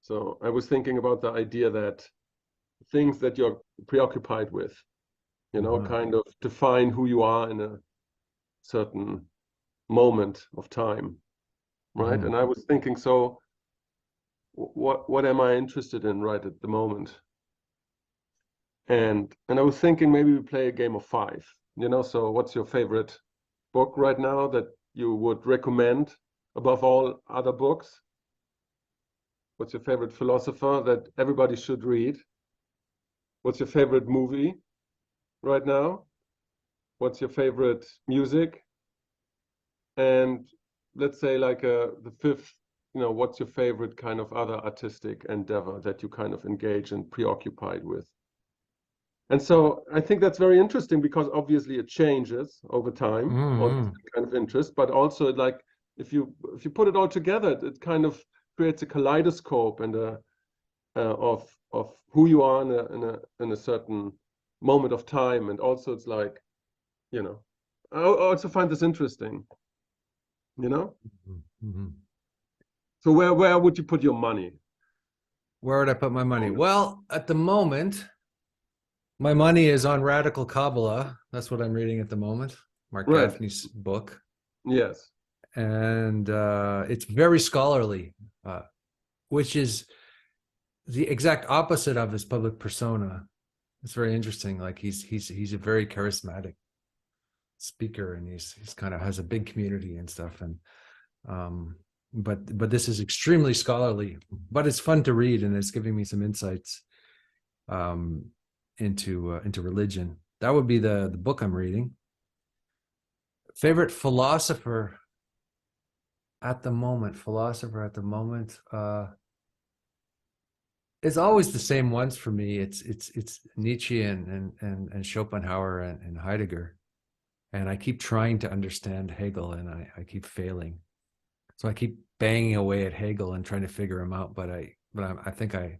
So I was thinking about the idea that things that you're preoccupied with, kind of define who you are in a certain moment of time, right? And I was thinking, so what am I interested in right at the moment? And I was thinking maybe we play a game of five, so what's your favorite book right now that you would recommend above all other books? What's your favorite philosopher that everybody should read? What's your favorite movie right now? What's your favorite music? And let's say like the fifth, what's your favorite kind of other artistic endeavor that you kind of engage and preoccupied with? And so I think that's very interesting because obviously it changes over time, all this kind of interest, but also like if you put it all together, it kind of creates a kaleidoscope and of who you are in a certain moment of time. And also it's like, I also find this interesting, So where would you put your money? Where would I put my money? Well, at the moment, my money is on Radical Kabbalah. That's what I'm reading at the moment. Mark Gaffney's book. Yes. And it's very scholarly, which is the exact opposite of his public persona. It's very interesting. Like he's a very charismatic speaker, and he's kind of has a big community and stuff. And but this is extremely scholarly, but it's fun to read, and it's giving me some insights into religion. That would be the book I'm reading. Favorite philosopher at the moment. It's always the same ones for me. It's Nietzsche and Schopenhauer and Heidegger. And I keep trying to understand Hegel, and I keep failing. So I keep banging away at Hegel and trying to figure him out. But I think I've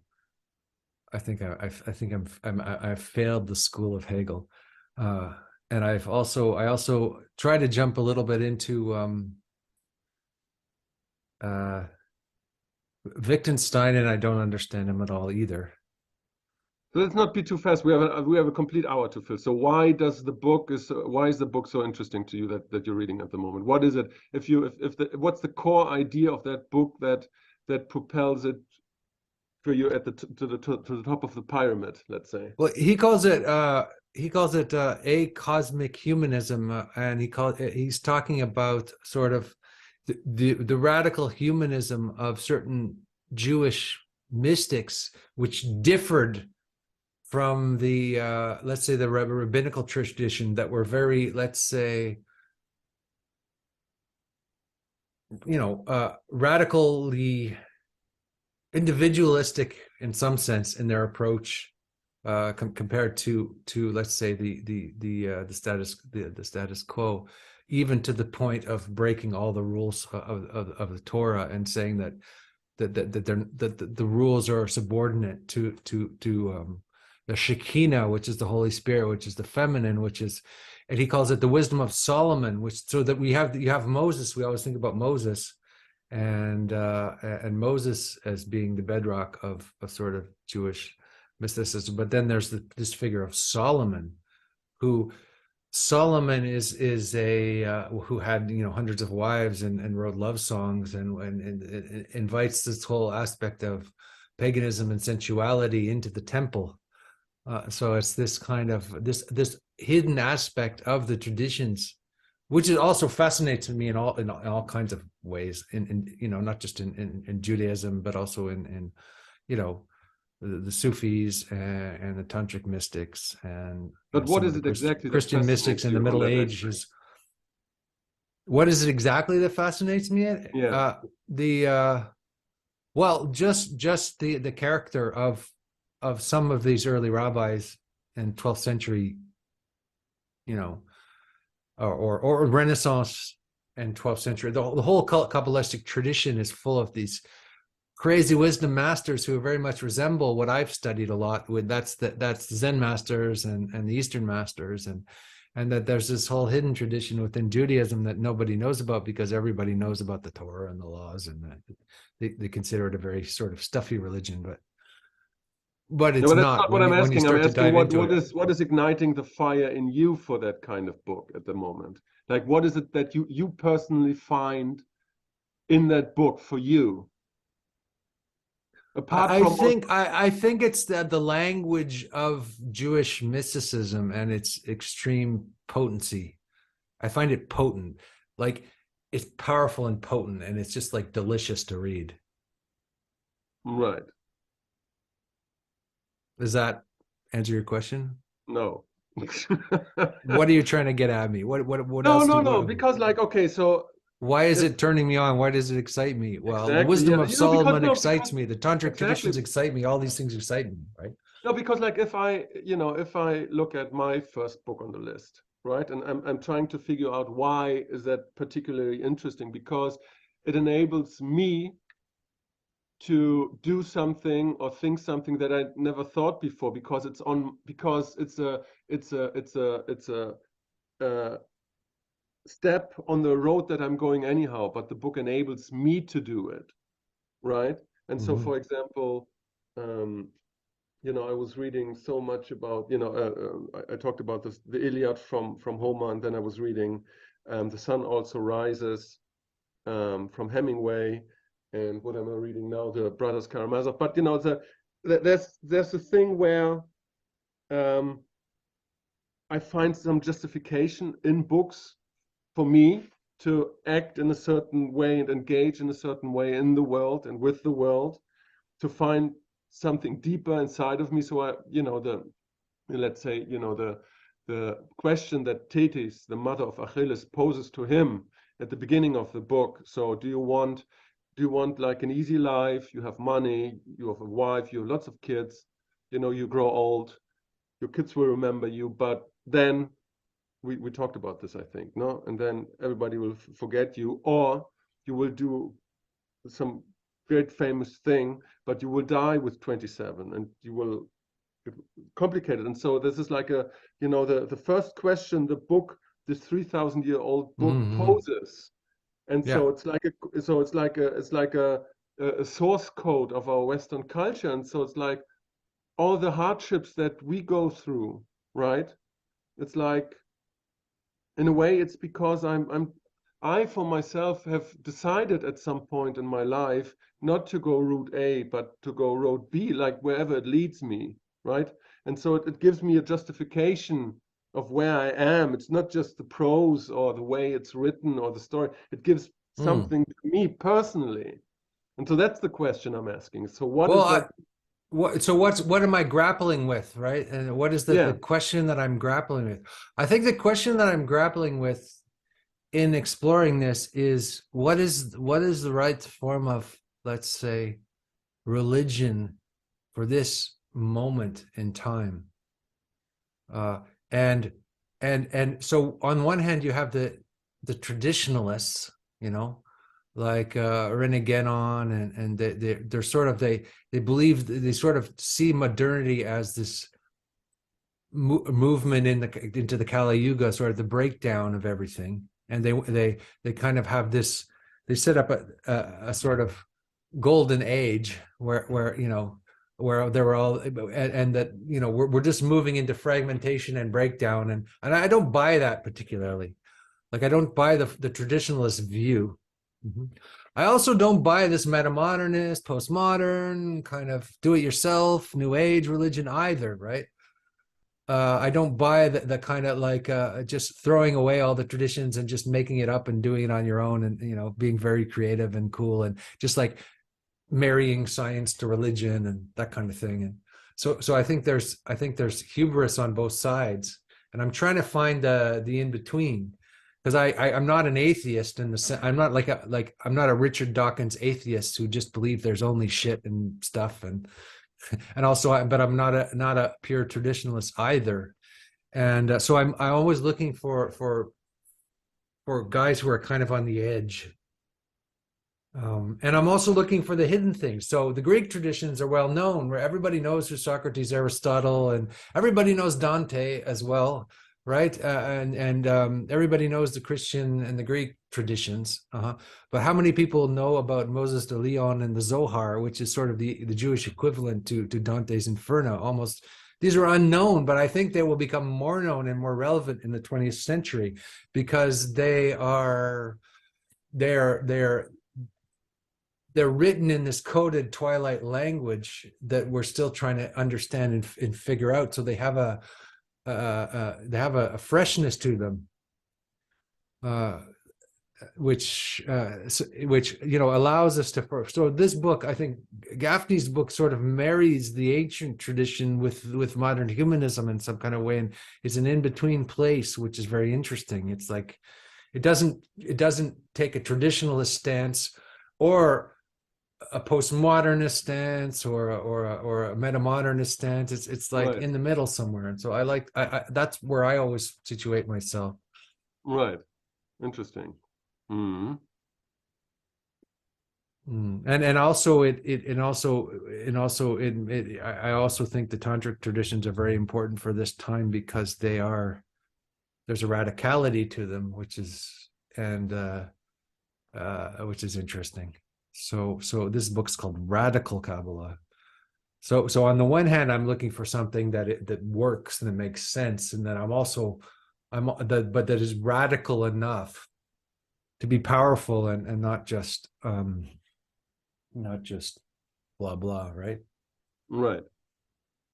failed the school of Hegel. And I also try to jump a little bit into Wittgenstein, and I don't understand him at all either. So let's not be too fast. We have a complete hour to fill. So why is the book so interesting to you that you're reading at the moment? What is it? What's the core idea of that book that propels it for you to the top of the pyramid? Let's say. Well, he calls it a cosmic humanism, and he's talking about sort of the radical humanism of certain Jewish mystics, which differed from the let's say the rabbinical tradition, that were very, let's say, radically individualistic in some sense in their approach, compared to let's say the status quo, even to the point of breaking all the rules of the Torah and saying that the rules are subordinate to the Shekinah, which is the Holy Spirit, which is the feminine, and he calls it the wisdom of Solomon, so that you have Moses. We always think about Moses, and Moses as being the bedrock of a sort of Jewish mysticism. But then there's this figure of Solomon, who is a who had hundreds of wives and wrote love songs and invites this whole aspect of paganism and sensuality into the temple. So it's this kind of this hidden aspect of the traditions, which is also fascinates me in all kinds of ways, in not just in Judaism, but also in the Sufis and the tantric mystics, and what is it exactly Christian mystics in the Middle Ages. What is it exactly that fascinates me? Just the character of some of these early rabbis in 12th century, or Renaissance and 12th century. The whole Kabbalistic tradition is full of these crazy wisdom masters who very much resemble what I've studied a lot with. That's the Zen masters and the Eastern masters, and and that there's this whole hidden tradition within Judaism that nobody knows about because everybody knows about the Torah and the laws, and that they consider it a very sort of stuffy religion, but it's No, but that's not not what I'm when you asking. I'm start to asking dive into it. what is igniting the fire in you for that kind of book at the moment? Like, what is it that you personally find in that book for you? Apart I from think I think it's the language of Jewish mysticism and its extreme potency. I find it potent, like it's powerful and potent, and it's just like delicious to read. right. Does that answer your question? No. What are you trying to get at me? What No, else no, do no. what, Because like, okay, so why is if it turning me on? Why does it excite me? Well, the exactly, wisdom yeah, of you know, because Solomon no, excites because me. The tantric exactly. traditions excite me. All these things excite me, right? No, because like if I, you know, if I look at my first book on the list, right, and I'm trying to figure out why is that particularly interesting, because it enables me to do something or think something that I never thought before, because it's a step on the road that I'm going anyhow, but the book enables me to do it, right? And so, Mm-hmm. for example, you know, I was reading so much about, you know, I talked about this, the Iliad from Homer, and then I was reading The Sun Also Rises from Hemingway, and what am I reading now? The Brothers Karamazov. But you know, there's a thing where um, I find some justification in books for me to act in a certain way and engage in a certain way in the world and with the world, to find something deeper inside of me. So I, you know, let's say, you know, the question that Thetis, the mother of Achilles, poses to him at the beginning of the book. So do you want like an easy life? You have money, you have a wife, you have lots of kids, you know, you grow old, your kids will remember you, but then we talked about this, I think, no? And then everybody will forget you, or you will do some great famous thing, but you will die with 27, and you will complicated. And so this is like a, you know, the first question the book, this 3,000-year-old book Mm-hmm. poses. And Yeah. so it's like a source code of our Western culture. And so it's like all the hardships that we go through, right? It's like, in a way, it's because I for myself have decided at some point in my life not to go route A, but to go road B, like wherever it leads me, right? And so it gives me a justification of where I am. It's not just the prose or the way it's written or the story. It gives Mm. something to me personally. And so that's the question I'm asking. So what Well, is that? what am I grappling with, right? And what is the Yeah. question that I'm grappling with? I think the question that I'm grappling with in exploring this is what is the right form of, let's say, religion for this moment in time. Uh, and so on one hand you have the traditionalists, you know, like René Guénon, and they're sort of they believe, they sort of see modernity as this movement into the Kali Yuga, sort of the breakdown of everything, and they kind of have this, they set up a sort of golden age where you know, where there were all, and that, you know, we're just moving into fragmentation and breakdown, and I don't buy that particularly. Like, I don't buy the traditionalist view. Mm-hmm. I also don't buy this metamodernist, postmodern kind of do-it-yourself, new age religion either, right? I don't buy the kind of like just throwing away all the traditions and just making it up and doing it on your own, and, you know, being very creative and cool, and just like marrying science to religion and that kind of thing. And so I think there's hubris on both sides, and I'm trying to find the in between, because I'm not an atheist in the sense, I'm not like I'm not a Richard Dawkins atheist who just believes there's only shit and stuff, and also but I'm not a pure traditionalist either. And so I'm always looking for guys who are kind of on the edge. And I'm also looking for the hidden things. So the Greek traditions are well known, where everybody knows who Socrates, Aristotle, and everybody knows Dante as well. right? And everybody knows the Christian and the Greek traditions, but how many people know about Moses de Leon and the Zohar, which is sort of the Jewish equivalent to Dante's Inferno? Almost, these are unknown, but I think they will become more known and more relevant in the 20th century because they're written in this coded Twilight language that we're still trying to understand and figure out. So they have a freshness to them, which allows us to. So this book, I think, Gaffney's book sort of marries the ancient tradition with modern humanism in some kind of way, and it's an in-between place, which is very interesting. It's like it doesn't take a traditionalist stance or a postmodernist stance or a metamodernist stance. It's like Right. in the middle somewhere, and so I that's where I always situate myself. Right. Interesting. And also I also think the tantric traditions are very important for this time because there's a radicality to them, which is interesting. So this book's called Radical Kabbalah. So on the one hand, I'm looking for something that works and that makes sense, and that but that is radical enough to be powerful and not just blah blah, right? Right.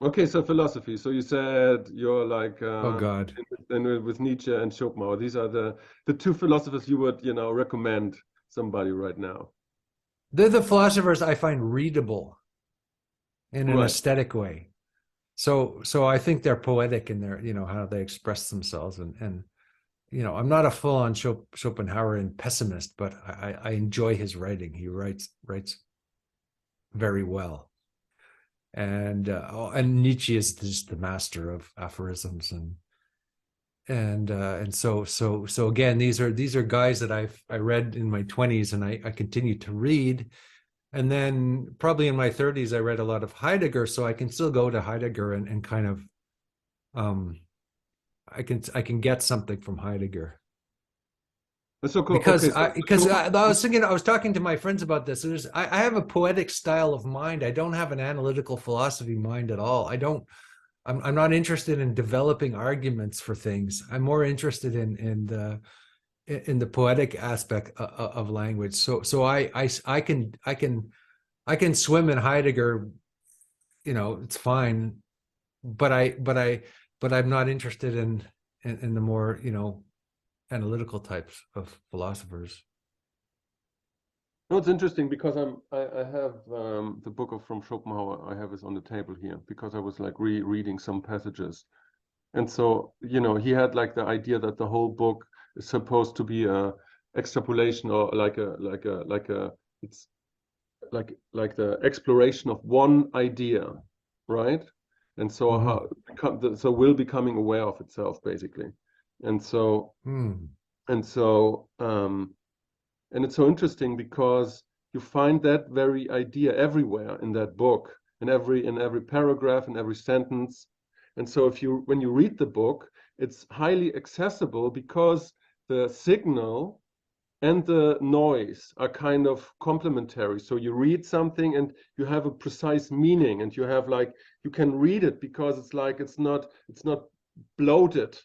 Okay, so philosophy. So you said you're like Oh God. with Nietzsche and Schopenhauer. These are the two philosophers you would, recommend somebody right now. They're the philosophers I find readable in an Right. aesthetic way. So I think they're poetic in their, how they express themselves, and I'm not a full-on Schopenhauerian pessimist, but I enjoy his writing. He writes very well, and Nietzsche is just the master of aphorisms, and so again, these are guys that I read in my 20s, and I continued to read, and then probably in my 30s I read a lot of Heidegger, so I can still go to Heidegger and kind of I can get something from Heidegger. So cool. Because Okay, I was thinking, I was talking to my friends about this. I have a poetic style of mind. I don't have an analytical philosophy mind at all. I'm not interested in developing arguments for things. I'm more interested in the poetic aspect of language. So I can swim in Heidegger. It's fine, but I'm not interested in the more analytical types of philosophers. no, it's interesting because I have the book from Schopenhauer. I have it on the table here because I was like rereading some passages, and so he had like the idea that the whole book is supposed to be a extrapolation or like it's like the exploration of one idea, right? And so Mm-hmm. will becoming aware of itself basically, and so and so and it's so interesting because you find that very idea everywhere in that book, in every paragraph, in every sentence. And so when you read the book, it's highly accessible because the signal and the noise are kind of complementary. So you read something and you have a precise meaning, and you have like you can read it because it's not bloated,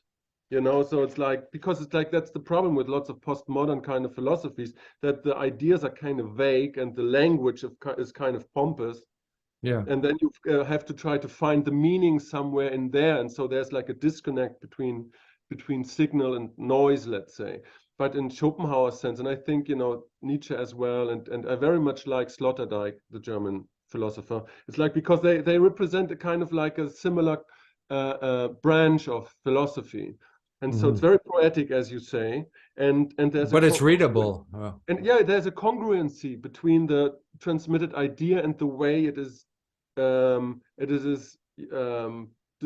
so it's like because it's like that's the problem with lots of postmodern kind of philosophies, that the ideas are kind of vague and the language is kind of pompous, Yeah. and then you have to try to find the meaning somewhere in there, and so there's like a disconnect between signal and noise, let's say. But in Schopenhauer's sense, and I think Nietzsche as well, and I very much like Sloterdijk, the philosopher. It's like because they represent a kind of like a similar branch of philosophy, and so it's very poetic, as you say, and there's But it's readable. and yeah, there's a congruency between the transmitted idea and the way it is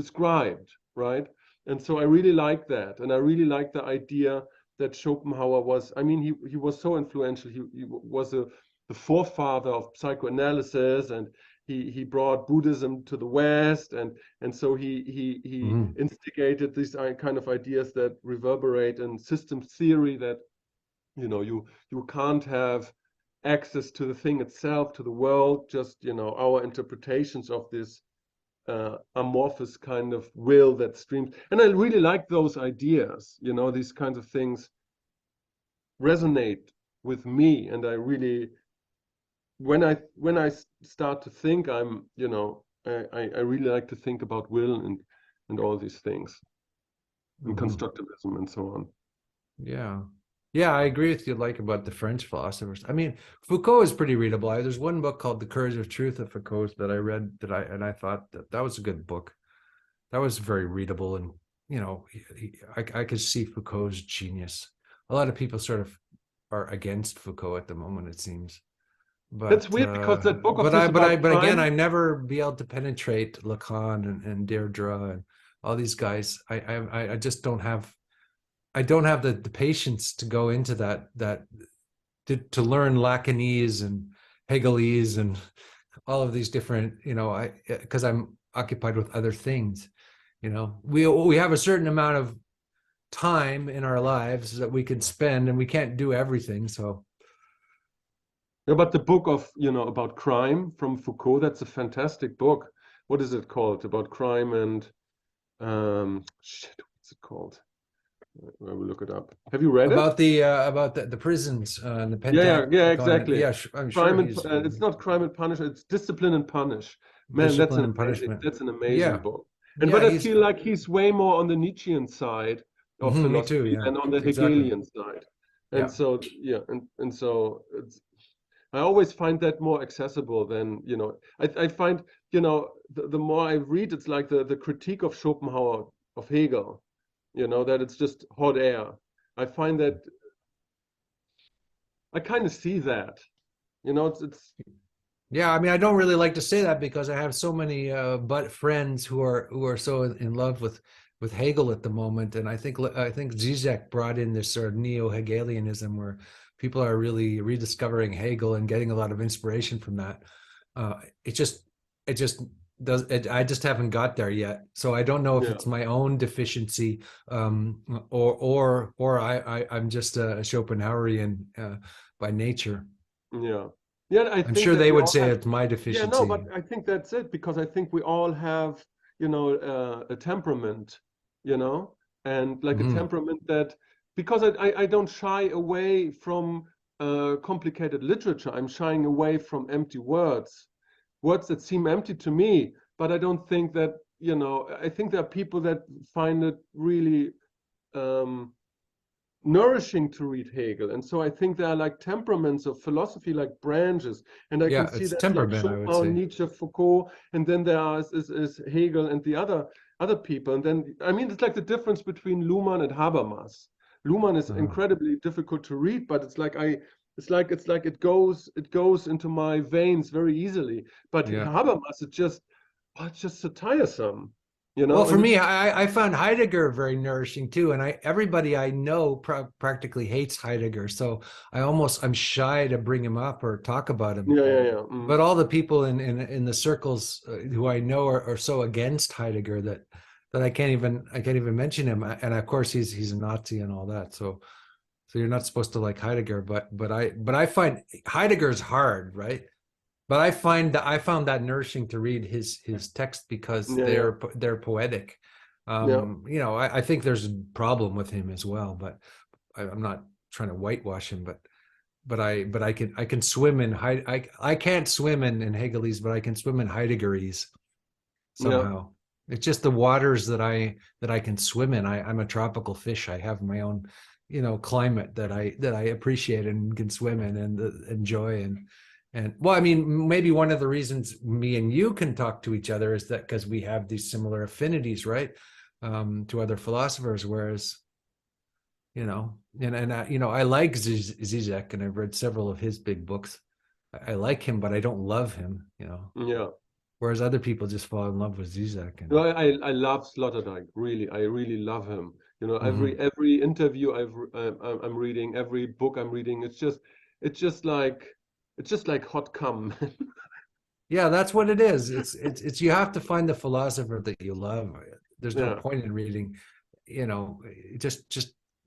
described, right? And so I really like that, and I really like the idea that Schopenhauer was. I mean, he was so influential. He was the forefather of psychoanalysis, and he brought Buddhism to the West, and so he instigated these kind of ideas that reverberate in system theory, that you can't have access to the thing itself, to the world, just our interpretations of this amorphous kind of will that streams. And I really like those ideas. These kinds of things resonate with me, and I really, when I start to think, I really like to think about will and all these things, and constructivism and so on. Yeah, I agree with you, like, about the French philosophers. I mean, Foucault is pretty readable. There's one book called The Courage of Truth of Foucault's that I read, and I thought that was a good book. That was very readable, and I could see Foucault's genius. A lot of people sort of are against Foucault at the moment, it seems. But that's weird, because that book of but again, I never be able to penetrate Lacan and Deirdre and all these guys. I just don't have. I don't have the patience to go into that to learn Lacanese and Hegelese and all of these different, because I'm occupied with other things. We have a certain amount of time in our lives that we can spend, and we can't do everything. So, but the book of about crime from Foucault, that's a fantastic book. What is it called? About crime and what's it called? I will look it up. Have you read about the prisons and the yeah, exactly. Yeah, I'm crime sure and it's not Crime and Punishment, it's Discipline and Punish. Man, Discipline that's an amazing book. And but I feel like he's way more on the Nietzschean side of philosophy than on the Hegelian side. And so and so I always find that more accessible than I find the more I read, it's like the critique of Schopenhauer of Hegel. That it's just hot air. I find that I kind of see that, it's yeah. I mean, I don't really like to say that, because I have so many friends who are so in love with Hegel at the moment, and I think Zizek brought in this sort of neo-Hegelianism where people are really rediscovering Hegel and getting a lot of inspiration from that. It just I just haven't got there yet, so I don't know if it's my own deficiency, or I'm just a Schopenhauerian by nature. I'm sure they would say it's my deficiency. Yeah, no, but I think that's it, because I think we all have a temperament, and like a temperament that, because I don't shy away from complicated literature. I'm shying away from empty words that seem empty to me, but I don't think that, I think there are people that find it really nourishing to read Hegel. And so I think there are like temperaments of philosophy, like branches. And I can see that like Schopenhauer, Nietzsche, Foucault, and then there is Hegel and the other people. And then, I mean, it's like the difference between Luhmann and Habermas. Luhmann is incredibly difficult to read, but it's like it goes into my veins very easily. But Habermas, it's just so tiresome, Well, for me, I found Heidegger very nourishing too, and everybody I know practically hates Heidegger, so I'm shy to bring him up or talk about him. But all the people in the circles who I know are so against Heidegger that I can't even mention him. And of course, he's a Nazi and all that. So you're not supposed to like Heidegger, but I find Heidegger's hard, right? But I found that nourishing to read his text, because they're poetic. I think there's a problem with him as well, but I'm not trying to whitewash him. But I can swim in I can't swim in Hegelese, but I can swim in Heideggerese somehow. It's just the waters that I can swim in. I'm a tropical fish. I have my own climate that I appreciate and can swim in and enjoy. And well, I mean, maybe one of the reasons me and you can talk to each other is that because we have these similar affinities, right, to other philosophers. Whereas, I like Zizek, and I've read several of his big books. I like him, but I don't love him. Whereas other people just fall in love with Zizek. Well, I love Sloterdijk. Really, I really love him. Every interview I'm reading, every book I'm reading, it's just it's just like hot cum. Yeah, that's what it is. It's you have to find the philosopher that you love. There's no Yeah. point in reading, you know, just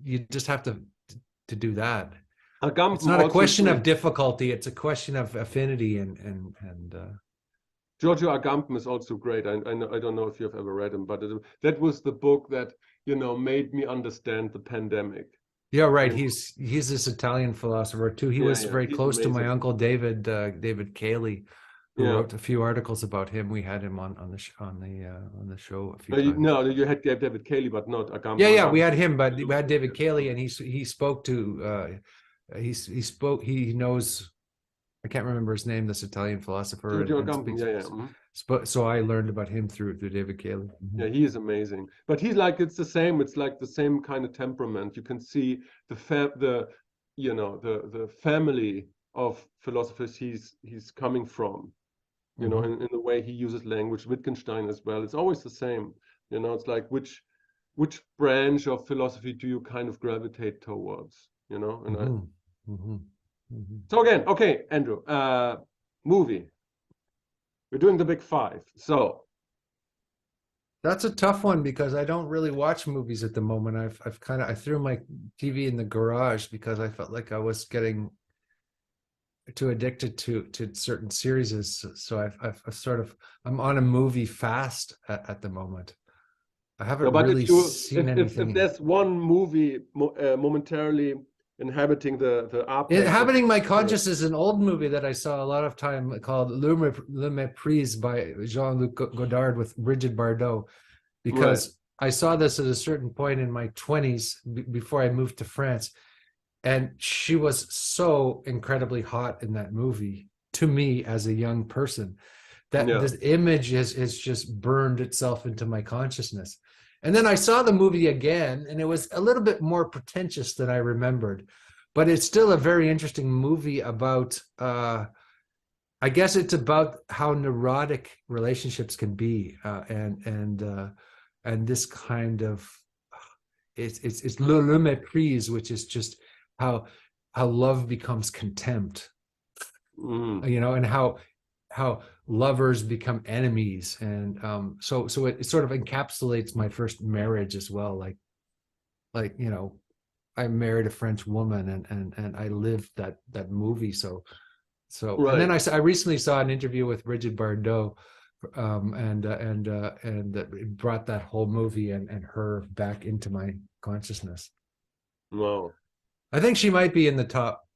you just have to do that. It's Agamben not a also question of great. difficulty, it's a question of affinity and Giorgio Agamben is also great. I don't know if you've ever read him, but that was the book that, you know, made me understand the pandemic. yeah, right. You know? He's this Italian philosopher too. He Yeah, was yeah, very he's close to my amazing. uncle David Cayley, who Yeah. wrote a few articles about him. We had him on the show a few times. No, you had David Cayley, but not Agamben. Yeah, we had him, but Agamben. we had David Cayley, and he spoke to he knows, I can't remember his name, this Italian philosopher, Giorgio and Agamben, speaks. yeah, yeah. So I learned about him through David Cayley. Yeah, he is amazing. But he's like, it's the same. It's like the same kind of temperament. You can see the you know, the family of philosophers he's coming from. You know, in the way he uses language. Wittgenstein as well. It's always the same. You know, it's like which branch of philosophy do you kind of gravitate towards? You know, and so again, okay, Andrew, movie. We're doing the big five. So That's a tough one because I don't really watch movies at the moment. I threw my TV in the garage because I felt like I was getting too addicted to certain series. So I've sort of, I'm on a movie fast at the moment. I haven't but really seen if anything. there's one movie momentarily inhabiting the apex Inhabiting My Consciousness is an old movie that I saw a lot of time called Le Méprise by Jean-Luc Godard with Bridget Bardot, because I saw this at a certain point in my 20s before I moved to France, and she was so incredibly hot in that movie to me as a young person that this image has just burned itself into my consciousness. And then I saw the movie again, and it was a little bit more pretentious than I remembered, but it's still a very interesting movie about, I guess it's about how neurotic relationships can be, and this kind of, it's le méprise, which is just how love becomes contempt, you know, and how lovers become enemies, and so it sort of encapsulates my first marriage as well. Like you know, I married a French woman, and I lived that movie. So and then I recently saw an interview with Bridget Bardot, and it brought that whole movie and her back into my consciousness. Wow. I think she might be in the top,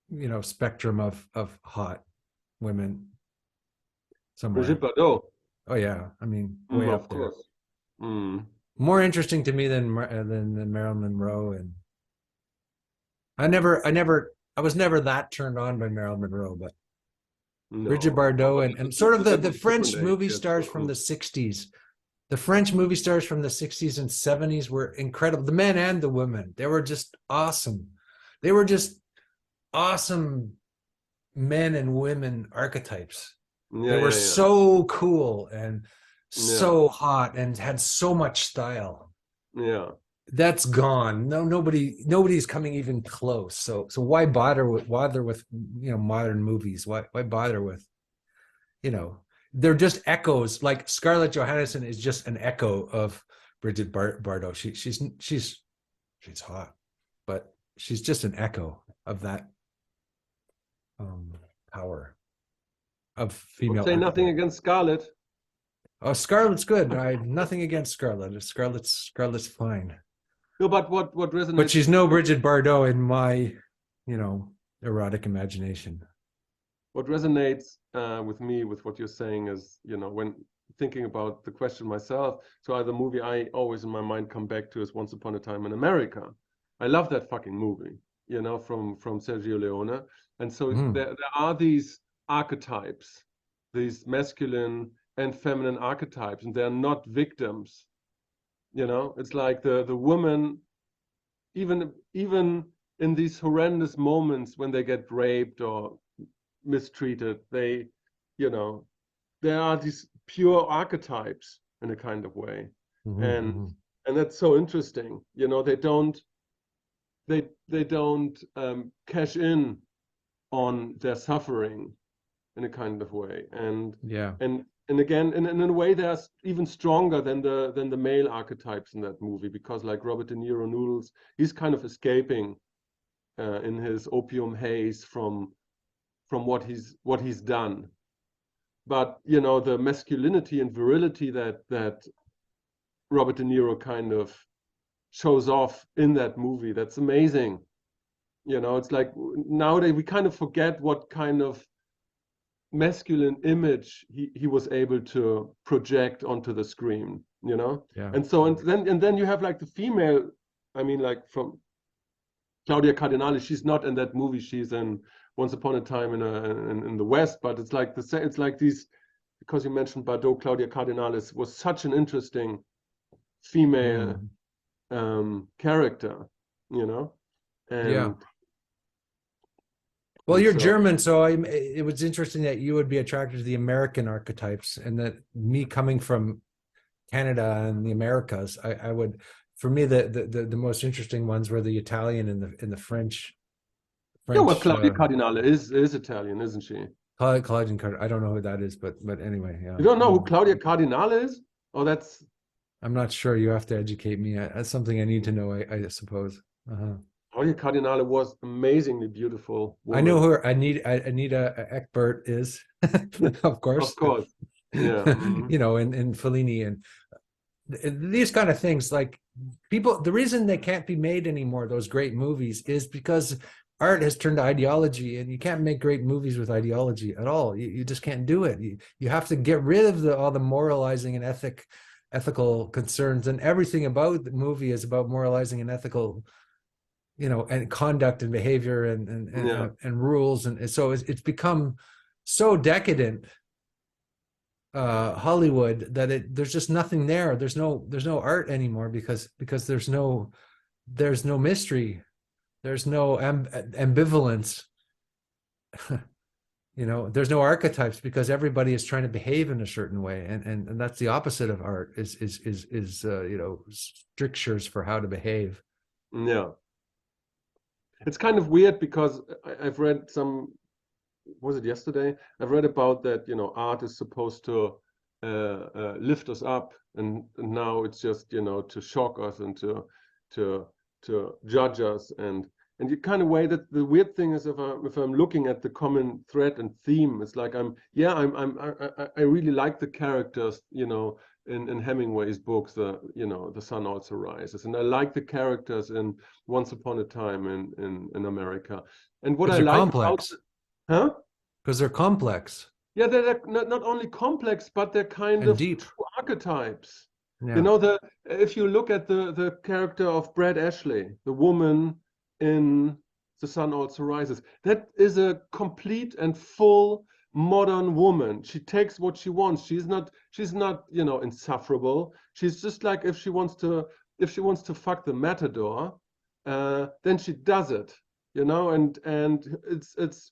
you know, spectrum of hot women somewhere. Brigitte Bardot. Oh yeah, I mean, way up of there. course. More interesting to me than Marilyn Monroe, and I was never that turned on by Marilyn Monroe, but Bridget Bardot and sort of the French movie stars from the 60s. The French movie stars from the 60s and 70s were incredible. The men and the women, they were just awesome. They were just awesome men and women archetypes. They were so cool and so hot and had so much style. Yeah. That's gone. Nobody's coming even close. So why bother with you know, modern movies? Why bother with, you know, they're just echoes. Like Scarlett Johansson is just an echo of Bridget Bardot. She's hot, but she's just an echo of that power of female. Say nothing against Scarlett. Oh, Scarlett's good. I have nothing against Scarlett. Scarlett's fine. No, but what resonates? But she's no Bridget Bardot in my, you know, erotic imagination. What resonates with me with what you're saying is, you know, when thinking about the question myself, so the movie I always in my mind come back to is Once Upon a Time in America. I love that fucking movie, you know, from Sergio Leone. And so there are these archetypes, these masculine and feminine archetypes, and they're not victims. You know, it's like the woman, even in these horrendous moments when they get raped or mistreated, they, you know, there are these pure archetypes in a kind of way. And that's so interesting. You know, they don't cash in on their suffering in a kind of way, and Yeah. and again, in a way, they're even stronger than the male archetypes in that movie, because like Robert De Niro Noodles, he's kind of escaping in his opium haze from what he's done. But you know, the masculinity and virility that Robert De Niro kind of shows off in that movie, that's amazing. You know, it's like nowadays we kind of forget what kind of masculine image he was able to project onto the screen, you know. Yeah. And so and then you have like the female, I mean, like from Claudia Cardinale, she's not in that movie, she's in Once Upon a Time in the West, but it's like it's like these, because you mentioned Bardot, Claudia Cardinale was such an interesting female character, you know. And yeah. Well, and you're so, German, so it was interesting that you would be attracted to the American archetypes, and that me coming from Canada and the Americas, I would, for me, the most interesting ones were the Italian and the French. yeah, well, Claudia Cardinale is Italian, isn't she? Claudia I don't know who that is, but anyway, yeah. You don't know who Claudia Cardinale is? Oh, that's. I'm not sure. You have to educate me. That's something I need to know, I suppose. Claudia Cardinale was amazingly beautiful woman. I know who Anita Ekberg is, of course. Of course. Yeah. You know, and Fellini and these kind of things, like people, the reason they can't be made anymore, those great movies, is because art has turned to ideology, and you can't make great movies with ideology at all. You just can't do it. You have to get rid of all the moralizing and ethical concerns, and everything about the movie is about moralizing and ethical, you know, and conduct and behavior and rules, and so it's become so decadent, Hollywood, that there's just nothing there. There's no art anymore, because there's no mystery, there's no ambivalence. You know, there's no archetypes, because everybody is trying to behave in a certain way, and that's the opposite of art, is you know, strictures for how to behave. Yeah. It's kind of weird, because I've read some, was it yesterday? I've read about that, you know, art is supposed to lift us up, and now it's just, you know, to shock us and to judge us, and you kind of way that the weird thing is, if I'm looking at the common thread and theme, it's like I really like the characters, you know, in Hemingway's books, you know, The Sun Also Rises, and I like the characters in Once Upon a Time in America, and what I like complex. Huh? Because they're complex. Yeah, they're not only complex, but they're kind and of deep archetypes. Yeah. You know, if you look at the character of Brad Ashley, the woman in The Sun Also Rises, that is a complete and full modern woman. She takes what she wants. She's not, you know, insufferable. She's just like, if she wants to fuck the matador, then she does it. You know, and it's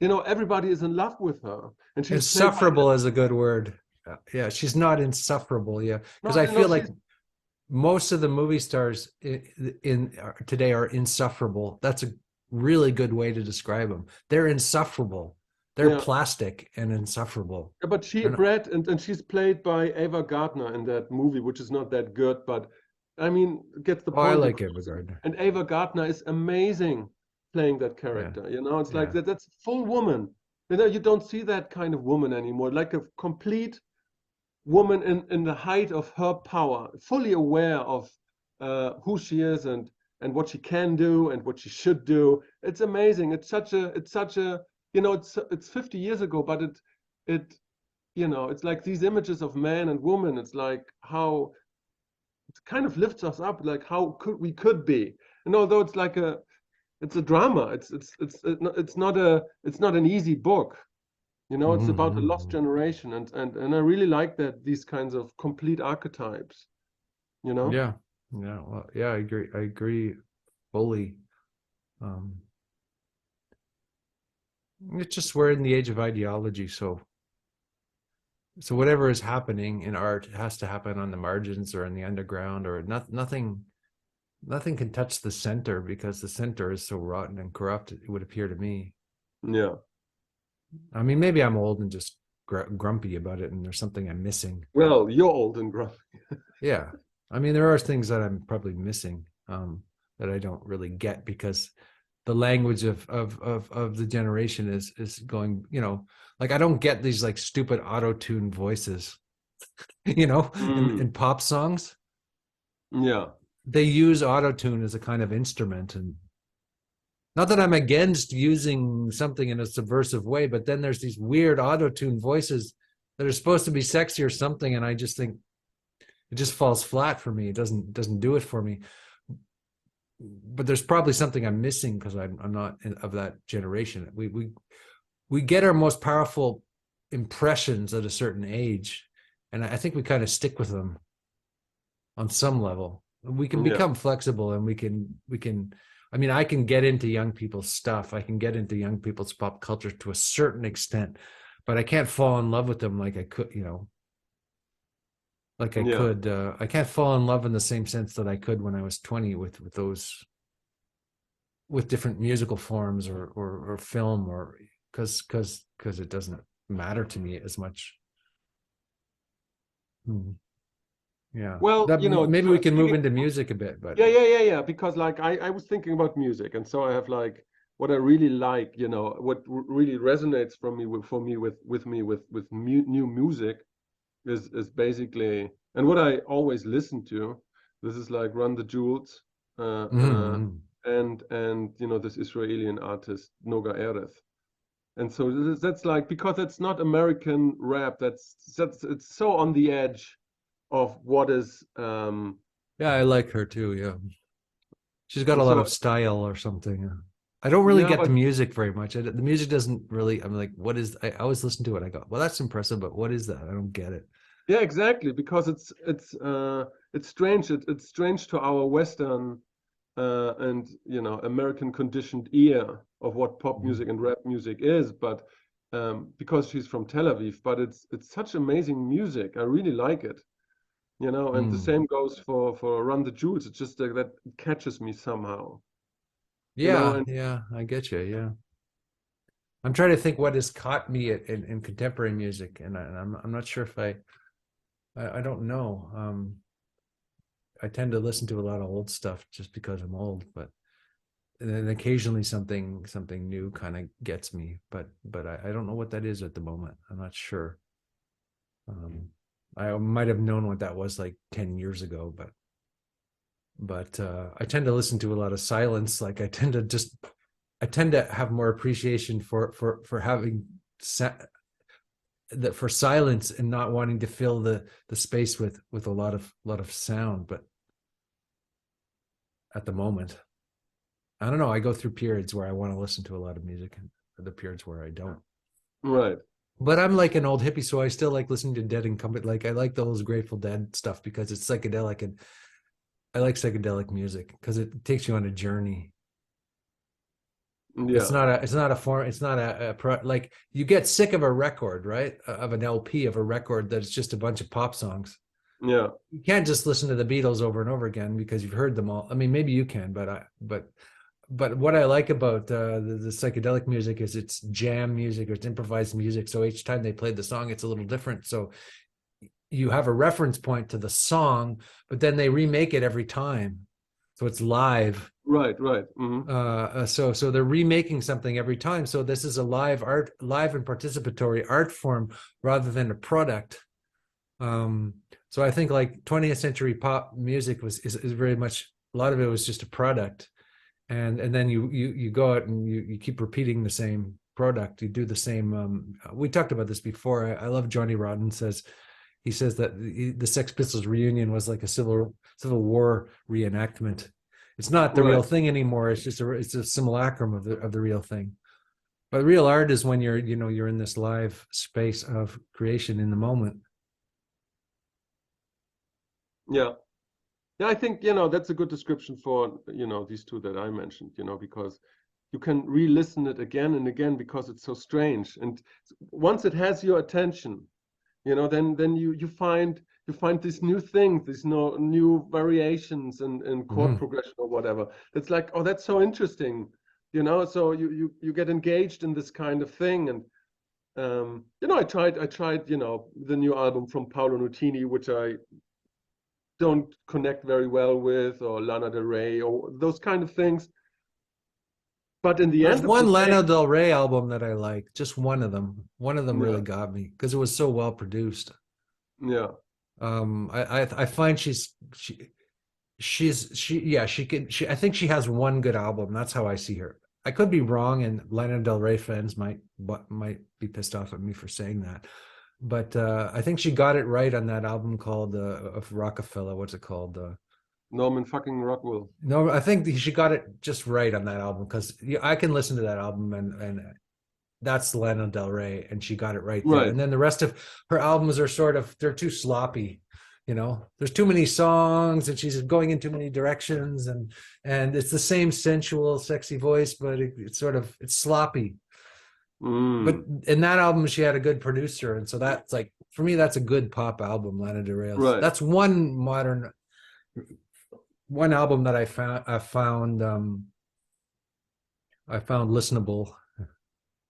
you know, everybody is in love with her, and she's insufferable is a good word. Yeah, she's not insufferable. Yeah, because I feel like most of the movie stars in today are insufferable. That's a really good way to describe them. They're insufferable. They're plastic and insufferable. Yeah, but Brett, and she's played by Ava Gardner in that movie, which is not that good, but I mean, gets the point. I like Ava Gardner. And Ava Gardner is amazing playing that character. You know, it's like that's full woman. You know, you don't see that kind of woman anymore. Like a complete woman in the height of her power, fully aware of who she is and what she can do and what she should do. It's amazing. It's such a you know, it's 50 years ago, but it you know, it's like these images of man and woman. It's like how it kind of lifts us up, like how we could be. And although it's like it's a drama, it's not an easy book. You know, it's about a lost generation, and I really like that, these kinds of complete archetypes, you know? Yeah. Well, yeah, I agree fully. It's just, we're in the age of ideology, so whatever is happening in art has to happen on the margins or in the underground, or nothing nothing can touch the center, because the center is so rotten and corrupt, it would appear to me. Yeah. I mean, maybe I'm old and just grumpy about it, and there's something I'm missing. Well, you're old and grumpy. Yeah. I mean, there are things that I'm probably missing, that I don't really get, because the language of the generation is going, like, I don't get these like stupid auto-tune voices, in pop songs. Yeah. They use auto-tune as a kind of instrument, and not that I'm against using something in a subversive way, but then there's these weird auto-tune voices that are supposed to be sexy or something, and I just think it just falls flat for me. It doesn't do it for me. But there's probably something I'm missing, because I'm not of that generation. We get our most powerful impressions at a certain age, and I think we kind of stick with them on some level. We can become flexible, and we can. I mean, I can get into young people's stuff. I can get into young people's pop culture to a certain extent, but I can't fall in love with them like I could, like I could. I can't fall in love in the same sense that I could when I was 20 with those, with different musical forms or film, or because it doesn't matter to me as much. Yeah. Well, maybe we can move into music a bit, but yeah. Because like I was thinking about music, and so I have like what I really like, what really resonates for me with new music is basically, and what I always listen to. This is like Run the Jewels, and this Israeli artist Noga Erez. And so that's like, because it's not American rap, that's it's so on the edge of what is yeah, I like her too. Yeah, she's got a lot so of style or something. I don't really get but the music very much. The music doesn't really. I'm like, what is? I always listen to it. I go, well, that's impressive, but what is that? I don't get it. yeah, exactly, because it's strange. It's strange to our Western and American conditioned ear of what pop music and rap music is, but because she's from Tel Aviv, but it's such amazing music. I really like it. And the same goes for Run the Jewels. It's just that it catches me somehow. Yeah, And yeah, I get you. Yeah, I'm trying to think what has caught me in contemporary music, and I'm not sure if I don't know. I tend to listen to a lot of old stuff just because I'm old, but then occasionally something new kind of gets me, but I don't know what that is at the moment. I'm not sure. I might have known what that was like 10 years ago, but I tend to listen to a lot of silence. Like I tend to have more appreciation for having that, for silence, and not wanting to fill the space with a lot of sound. But at the moment, I don't know. I go through periods where I want to listen to a lot of music, and the periods where I don't. right. But I'm like an old hippie, so I still like listening to Dead and Company. Like I like those Grateful Dead stuff because it's psychedelic, and I like psychedelic music because it takes you on a journey. Yeah. It's not a form. It's not like you get sick of a record, right? Of an LP of a record that's just a bunch of pop songs. Yeah. You can't just listen to the Beatles over and over again because you've heard them all. I mean, maybe you can, but what I like about the psychedelic music is it's jam music or it's improvised music. So each time they played the song, it's a little different. So you have a reference point to the song, but then they remake it every time. So it's live. Right. So they're remaking something every time. So this is a live and participatory art form rather than a product. So I think like 20th century pop music is very much, a lot of it was just a product. And then you go out and you keep repeating the same product. You do the same. We talked about this before. I love Johnny Rotten he says that the Sex Pistols reunion was like a civil war reenactment. It's not the real thing anymore. It's just it's a simulacrum of the real thing. But real art is when you're in this live space of creation in the moment. Yeah. Yeah, I think, that's a good description for, these two that I mentioned, because you can re-listen it again and again because it's so strange. And once it has your attention, then you find find these new things, these new variations in chord progression or whatever. It's like, oh, that's so interesting, you know. So you get engaged in this kind of thing. And you know, I tried, you know, the new album from Paolo Nutini, which I don't connect very well with, or Lana Del Rey, or those kind of things. But in the There's end of one the Lana day, Del Rey album that I like, just one of them. One of them yeah, really got me because it was so well produced. yeah, I find she I think she has one good album. That's how I see her. I could be wrong, and Lana Del Rey fans might be pissed off at me for saying that. But I think she got it right on that album called of Rockefeller. What's it called? Norman fucking Rockwell. No, I think she got it just right on that album because I can listen to that album and that's Lana Del Rey, and she got it right there. Right. And then the rest of her albums are sort of, they're too sloppy. You know, there's too many songs and she's going in too many directions, and it's the same sensual, sexy voice, but it's sort of, it's sloppy. But in that album, she had a good producer, and so that's like, for me, that's a good pop album, Lana Del Rey. Right. That's one album that I found listenable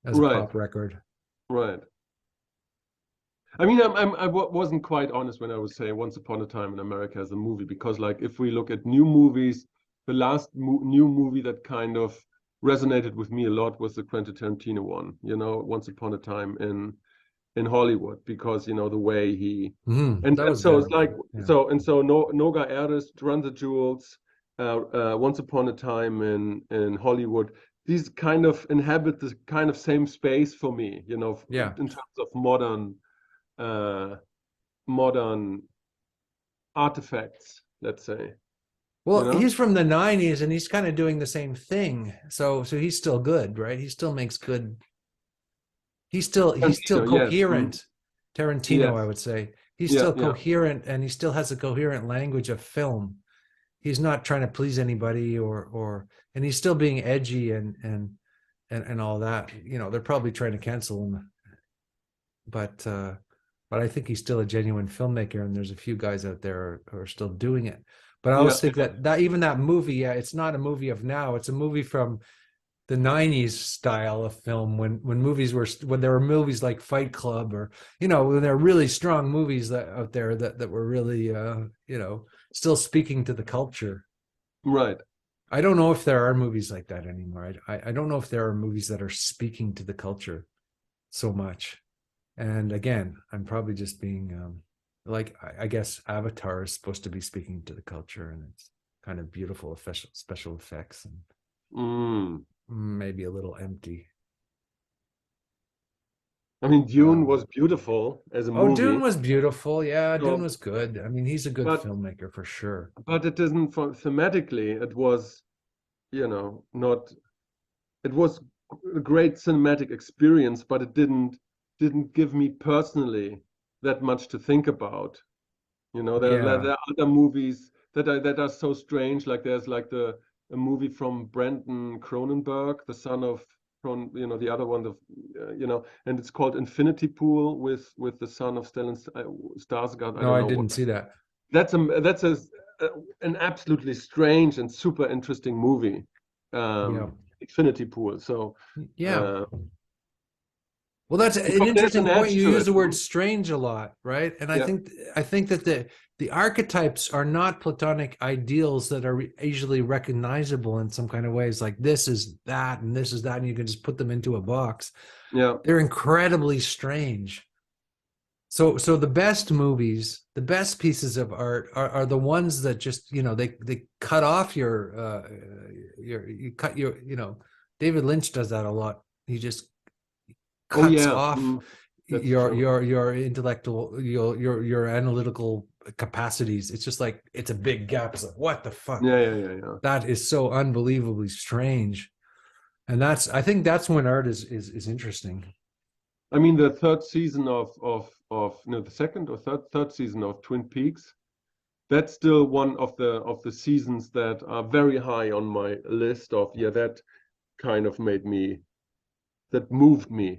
as a Right. pop record. Right. I mean, I wasn't quite honest when I was saying Once Upon a Time in America as a movie, because like if we look at new movies, the last new movie that kind of resonated with me a lot was the Quentin Tarantino one, you know, Once Upon a Time in Hollywood, because you know the way he and so it's like so Noga Artist, Run the Jewels, Once Upon a Time in Hollywood. These kind of inhabit the kind of same space for me, you know, in terms of modern artifacts, let's say. Well, you know? he's from the 90s and he's kind of doing the same thing. So he's still good, right? He still makes good. He's still coherent. Yes. Tarantino, Yes. I would say. He's still coherent, and he still has a coherent language of film. He's not trying to please anybody and he's still being edgy and all that. You know, they're probably trying to cancel him. But I think he's still a genuine filmmaker, and there's a few guys out there who are still doing it. But I always think that even that movie, it's not a movie of now. It's a movie from the 90s style of film, when there were movies like Fight Club, or, you know, when there are really strong movies out there that were really, you know, still speaking to the culture. Right. I don't know if there are movies like that anymore. I don't know if there are movies that are speaking to the culture so much. And again, I'm probably just being like, I guess Avatar is supposed to be speaking to the culture, and it's kind of beautiful special effects and maybe a little empty. I mean, Dune was beautiful as a movie. Oh, Dune was beautiful. Yeah, Dune was good. I mean, he's a good filmmaker for sure. But it isn't thematically. It was, you know, not. It was a great cinematic experience, but it didn't give me personally that much to think about. You know, there are other movies that are so strange. Like there's like a movie from Brandon Cronenberg, the son of you know, the other one, you know, and it's called Infinity Pool with the son of Stellan Skarsgård. No, I didn't see that. That's an absolutely strange and super interesting movie. Infinity Pool. So well, that's an interesting point. You use the word strange a lot, right? And I think that the archetypes are not Platonic ideals that are easily recognizable in some kind of ways. Like this is that and this is that, and you can just put them into a box. Yeah, they're incredibly strange. So the best movies, the best pieces of art are the ones that just, you know, they cut off you know, David Lynch does that a lot. He just cuts off your intellectual, your analytical capacities. It's just like, it's a big gap. It's like, what the fuck? Yeah. That is so unbelievably strange. And I think that's when art is interesting. I mean, the third season of no, the second or third season of Twin Peaks, that's still one of the seasons that are very high on my list of that kind of moved me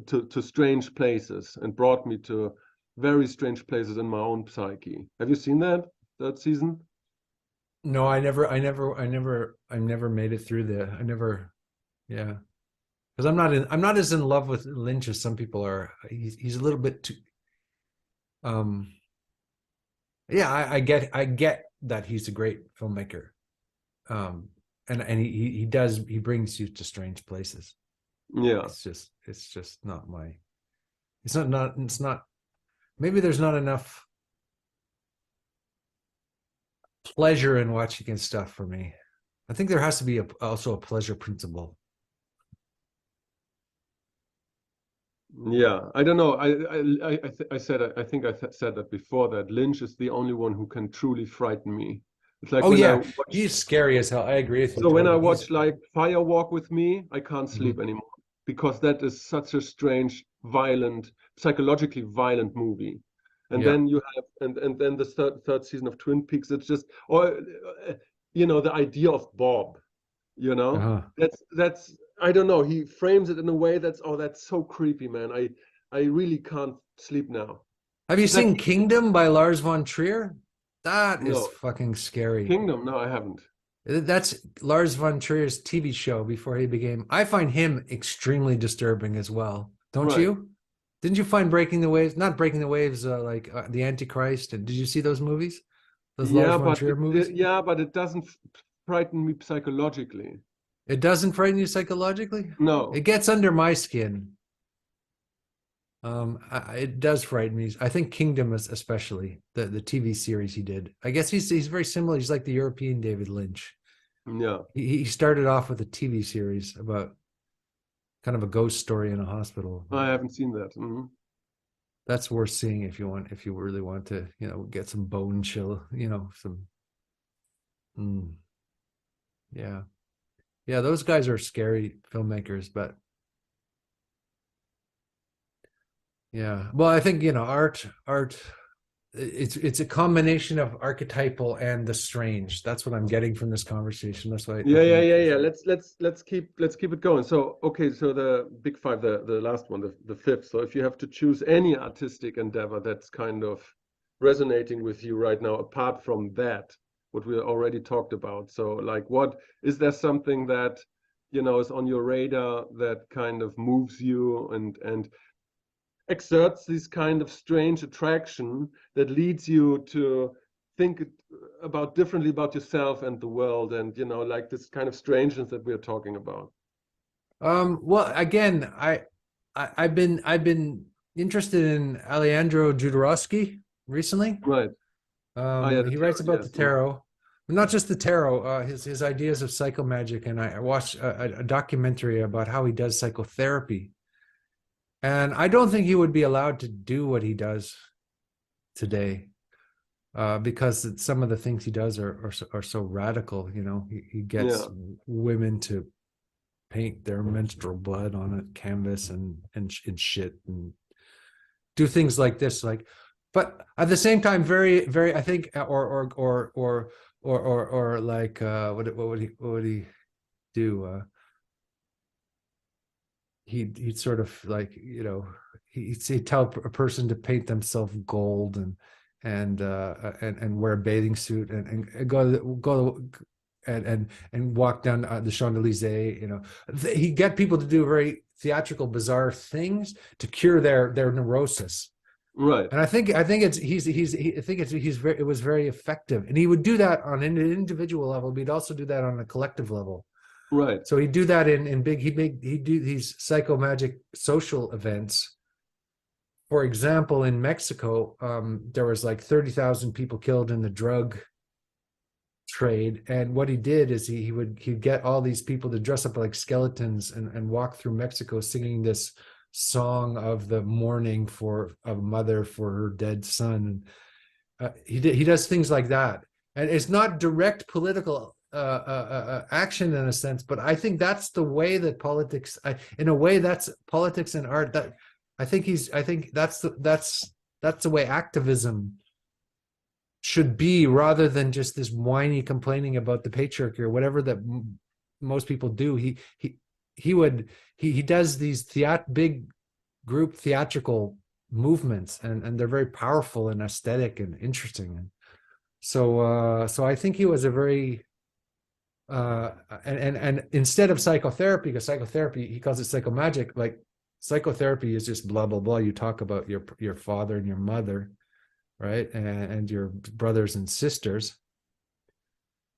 to strange places and brought me to very strange places in my own psyche. Have you seen that season? No, I never made it through yeah. Because I'm not as in love with Lynch as some people are. He's a little bit too, yeah, I get that he's a great filmmaker. And he brings you to strange places. Yeah. It's just not my, it's not, maybe there's not enough pleasure in watching his stuff for me. I think there has to be also a pleasure principle. Yeah, I don't know. I said that before, that Lynch is the only one who can truly frighten me. It's like Oh when yeah, he's scary as hell. I agree with you. So when I totally. watch like Fire Walk with Me, I can't sleep anymore, because that is such a strange, violent, psychologically violent movie. And Yeah. then you have and then the third season of Twin Peaks. It's just, or the idea of Bob. Uh-huh. That's I don't know. He frames it in a way that's so creepy, man. I really can't sleep now. Have you Is that seen Kingdom by Lars Von Trier? That is No, fucking scary. Kingdom? No, I haven't. That's Lars Von Trier's TV show before he became. I find him extremely disturbing as well. Don't Right. you? Didn't you find Breaking the Waves? Not Breaking the Waves, The Antichrist. And did you see those movies? Those Lars Yeah, Von but Trier movies? but it doesn't frighten me psychologically. It doesn't frighten you psychologically? No. It gets under my skin. It does frighten me. I think Kingdom is especially the TV series he did. I guess he's very similar. He's like the European David Lynch. Yeah. He started off with a TV series about kind of a ghost story in a hospital. I haven't seen that. Mm-hmm. That's worth seeing if you really want to, get some bone chill, some. Yeah. Yeah, those guys are scary filmmakers, but yeah. Well, I think, art, it's a combination of archetypal and the strange. That's what I'm getting from this conversation. That's why. Yeah. Let's keep it going. So okay, so the big five, the last one, the fifth. So if you have to choose any artistic endeavor that's kind of resonating with you right now, apart from that, what we already talked about. So like, what is there something that is on your radar that kind of moves you and exerts this kind of strange attraction that leads you to think differently about yourself and the world, and like this kind of strangeness that we're talking about? Well, again, I've been interested in Alejandro Jodorowsky recently. Right. He writes about the tarot, but not just the tarot, his ideas of psychomagic. And I watched a documentary about how he does psychotherapy. And I don't think he would be allowed to do what he does today, because some of the things he does are so radical. He gets women to paint their menstrual blood on a canvas and shit and do things like this. But at the same time, very, very, I think, or like, what would he do? He'd sort of like, he'd tell a person to paint themselves gold and wear a bathing suit and go and walk down the Champs-Elysees. He'd get people to do very theatrical, bizarre things to cure their neurosis. Right. And I think it was very effective. And he would do that on an individual level, but he'd also do that on a collective level. Right. So he'd do that in big. He'd do these psychomagic social events. For example, in Mexico, there was like 30,000 people killed in the drug trade, and what he did is he'd get all these people to dress up like skeletons and walk through Mexico singing this song of the mourning for a mother for her dead son. He does things like that, and it's not direct political action in a sense, but I think that's the way that politics, in a way, that's politics and art. That I think that's the way activism should be, rather than just this whiny complaining about the patriarchy or whatever that most people do. He does these big group theatrical movements, and they're very powerful and aesthetic and interesting. And so I think he was a very and instead of psychotherapy, because psychotherapy, he calls it psychomagic, like psychotherapy is just blah blah blah. You talk about your father and your mother, right, and your brothers and sisters.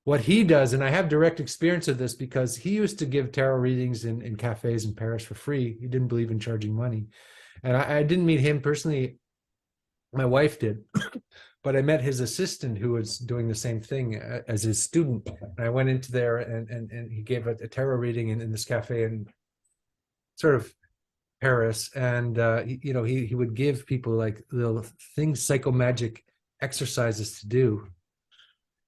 What he does, and I have direct experience of this because he used to give tarot readings in cafes in Paris for free. He didn't believe in charging money. And I didn't meet him personally. My wife did, but I met his assistant who was doing the same thing as his student. And I went into there and he gave a tarot reading in this cafe in sort of Paris. And, he would give people like little things, psychomagic exercises to do.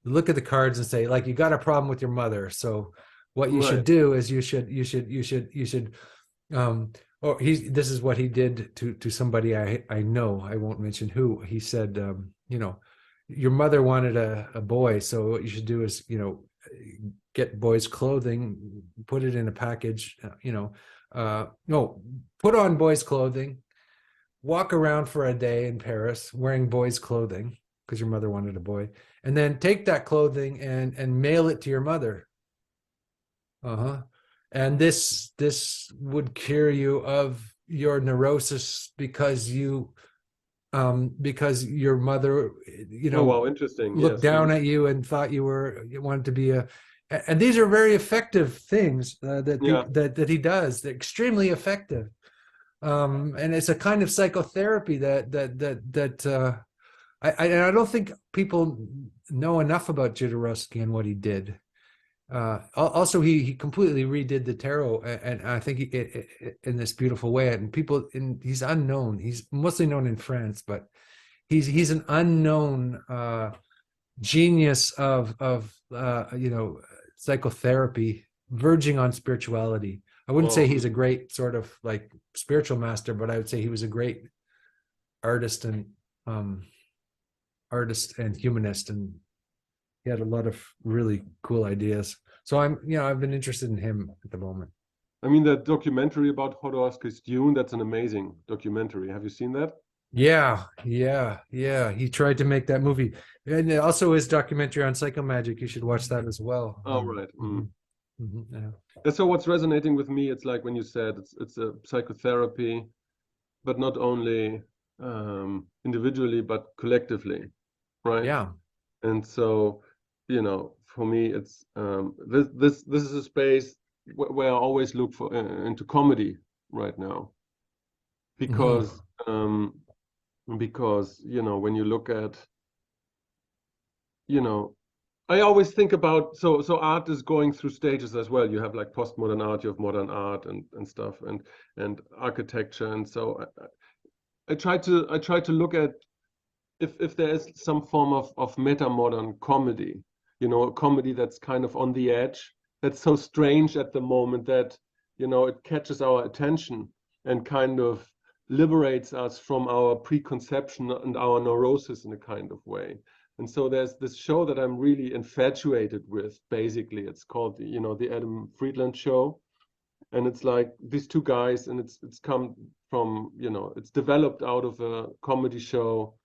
Look at the cards and say, like, you got a problem with your mother. So what you should do is you should this is what he did to somebody I know, I won't mention who. He said, your mother wanted a boy, so what you should do is, get boys' clothing, put it in a package, put on boys' clothing, walk around for a day in Paris wearing boys' clothing because your mother wanted a boy, and then take that clothing and mail it to your mother. And this would cure you of your neurosis because your mother, oh wow, interesting, looked down at you and thought you wanted to be and these are very effective things that he does. They're extremely effective, and it's a kind of psychotherapy that I don't think people know enough about Jodorowsky and what he did. Also, he completely redid the tarot, and I think in this beautiful way. And he's unknown. He's mostly known in France, but he's an unknown genius of psychotherapy, verging on spirituality. I wouldn't say he's a great sort of like spiritual master, but I would say he was a great artist and humanist, and he had a lot of really cool ideas. So I've been interested in him at the moment. I mean, that documentary about Jodorowsky's Dune, that's an amazing documentary. Have you seen that? Yeah. He tried to make that movie, and also his documentary on psychomagic. You should watch that as well. Oh, right. Yeah. And so what's resonating with me, it's like when you said it's a psychotherapy, but not only individually, but collectively, right? Yeah. And so, for me, it's this is a space where I always look for into comedy right now, because when you look at, I always think about, so art is going through stages as well. You have like postmodern art, you have modern art and stuff, and architecture, and so I try to look at if there is some form of meta-modern comedy, a comedy that's kind of on the edge, that's so strange at the moment that, it catches our attention and kind of liberates us from our preconception and our neurosis in a kind of way. And so there's this show that I'm really infatuated with. Basically, it's called the Adam Friedland Show, and it's like these two guys, and it's come from it's developed out of a comedy show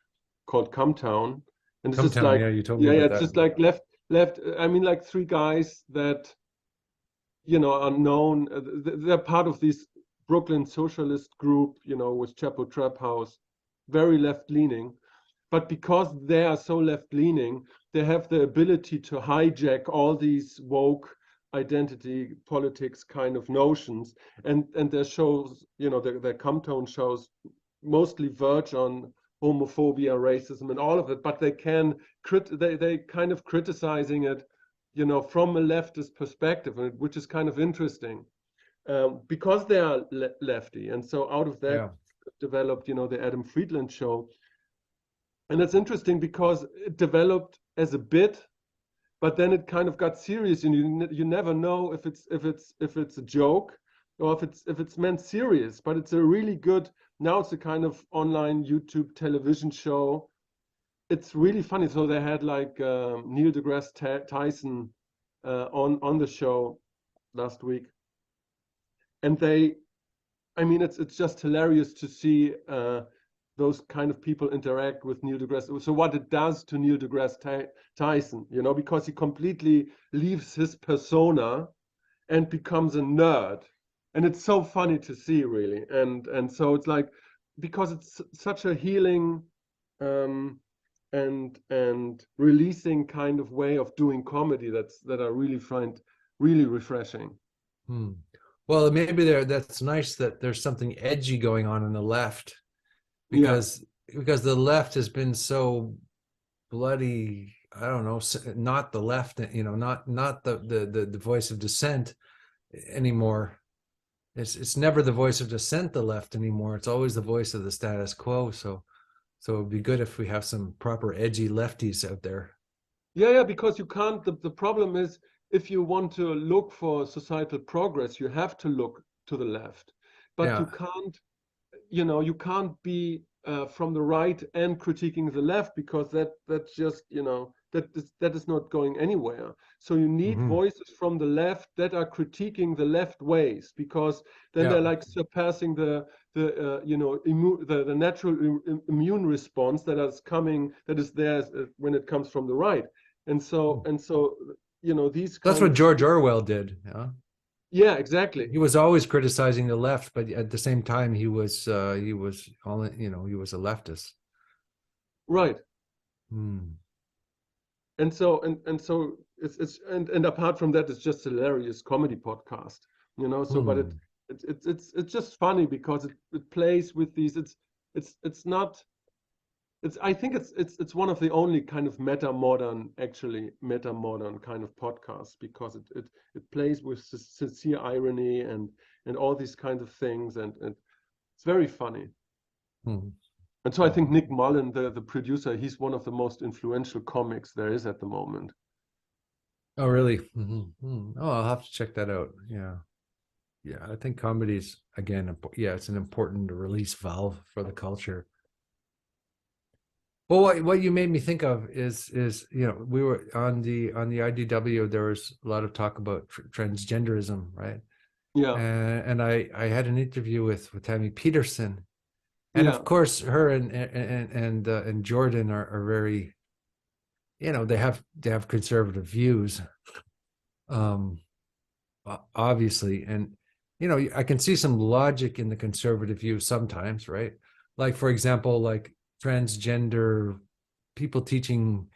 called Come Town, and it's just like you told me about it's that. just like left. I mean, like three guys that are known. They're part of this Brooklyn socialist group, with Chapo Trap House, very left leaning. But because they are so left leaning, they have the ability to hijack all these woke identity politics kind of notions, and their shows, their Come Town shows mostly verge on homophobia, racism, and all of it, but they kind of criticizing it, from a leftist perspective, which is kind of interesting, because they are lefty, and so out of that developed, the Adam Friedland Show, and it's interesting because it developed as a bit, but then it kind of got serious, and you never know if it's a joke or if it's meant serious, but it's a really good. Now it's a kind of online YouTube television show. It's really funny. So they had like Neil deGrasse Tyson on the show last week, and it's just hilarious to see those kind of people interact with Neil deGrasse. So what it does to Neil deGrasse Tyson, you know, because he completely leaves his persona and becomes a nerd. And it's so funny to see, really. And so it's like, because it's such a healing and releasing kind of way of doing comedy that I really find really refreshing. Well, maybe that's nice that there's something edgy going on the left, because the left has been so bloody. I don't know, not the left, you know, not the voice of dissent anymore. It's never the voice of dissent, the left, anymore. It's always the voice of the status quo. So it'd be good if we have some proper edgy lefties out there. Yeah, because you can't. The problem is, if you want to look for societal progress, you have to look to the left. But you can't, you know, you can't be from the right and critiquing the left, because that's just, you know, that is not going anywhere. So you need voices from the left that are critiquing the left ways, because then they're like surpassing the you know, the natural immune response that is there when it comes from the right. And so you know, these that's what George Orwell did. Yeah, exactly. He was always criticizing the left, but at the same time, he was all, you know, he was a leftist. Right. And so it's apart from that, it's just hilarious comedy podcast, you know. So but it's just funny because it plays with these. It's not. I think it's one of the only kind of meta modern kind of podcasts, because it plays with sincere irony and all these kinds of things, and it's very funny. And so I think Nick Mullen, the producer, he's one of the most influential comics there is at the moment. Oh, really? Oh, I'll have to check that out. Yeah, I think comedy's, again, it's an important release valve for the culture. Well, what you made me think of is, you know, we were on the IDW, there was a lot of talk about transgenderism, right? Yeah. And I had an interview with Tammy Peterson, and of course her and Jordan are very, you know, they have conservative views, obviously, and you know, I can see some logic in the conservative view sometimes, right? Like, for example, like transgender people teaching